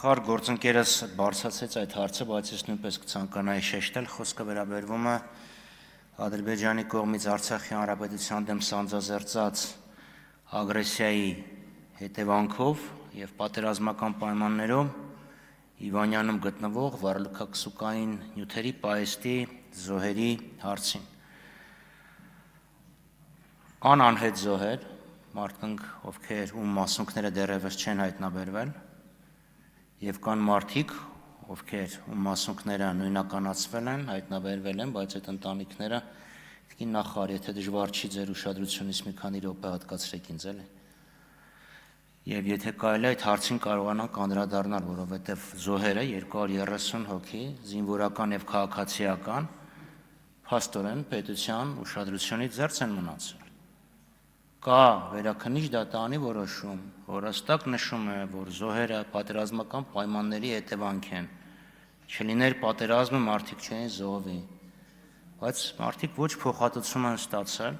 Նախարար գործընկերս բարձրացրեց այդ հարցը, բայց ես նույնպես կցանկանայի շեշտել, խոսքը վերաբերվում է Ադրբեջանի կողմից Արցախի հանրապետության դեմ սանձազերծած ագրեսիայի հետևանքով եւ պատերազմական պայմաններում Իվանյանում գտնվող վառելիքաքսուկային նյութերի պահեստի զոհերի հարցին։ Կան անհետ զոհեր, մարդկանք, ովքեր ում մասունքները դեռևս չեն հայտնաբերվել, եւ կան մարդիկ, ովքեր ում մասունքները նույնականացվել են, հայտնաբերվել են, բայց այդ ընտանիքները թքի նախարար, եթե դժվար չի ձեր ուշադրությունից մի քանի րոպե հատկացրեք ինձ, էլի։ Եվ եթե կարելի է այդ հարցին կարողանանք անդրադառնալ, որովհետեւ զոհերը 230 հոգի, զինվորական եւ քաղաքացիական, փաստորեն պետության ուշադրությունից զերծ են մնացել։ Կա վերաքննիչ դատարանի որոշում, որ հստակ նշում է, որ զոհերը պատերազմական պայմանների հետևանք են, չլիներ պատերազմը մարդիկ չէին զոհվի, բայց մարդիկ ոչ փոխհատուցում են ստացել,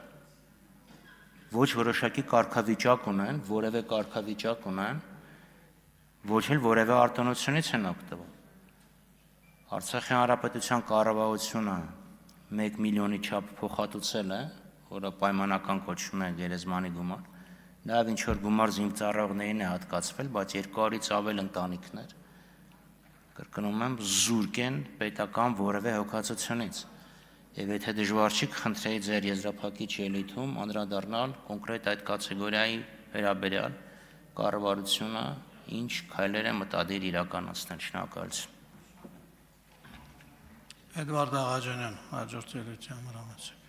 ոչ որոշակի կարգավիճակ ունեն, որևէ կարգավիճակ ունեն, ոչ էլ որևէ արտոնությունից են օգտվում։ Արցախի հանրապետության կառավարությունը 1 միլիոնի չափ փոխհատուցել է, որը պայմանական կոչվում է գերեզմանի գումար, նաև ինչ-որ գումար զինծառայողներին է հատկացվել, բայց 200-ից ավել ընտանիքներ, կրկնում եմ, զուրկ են պետական որևէ հոգացությունից, եւ եթե դժվար չի, կխնդրեի ձեր եզրափակիչ ելույթում անդրադառնալ կոնկրետ այդ կատեգորիայի վերաբերյալ կառավարությունը ինչ քայլեր է մտադիր իրականացնել։ Շնորհակալություն։ Էդվարդ Աղաջանյան, հաջորդ ելույթի համար համեցեք։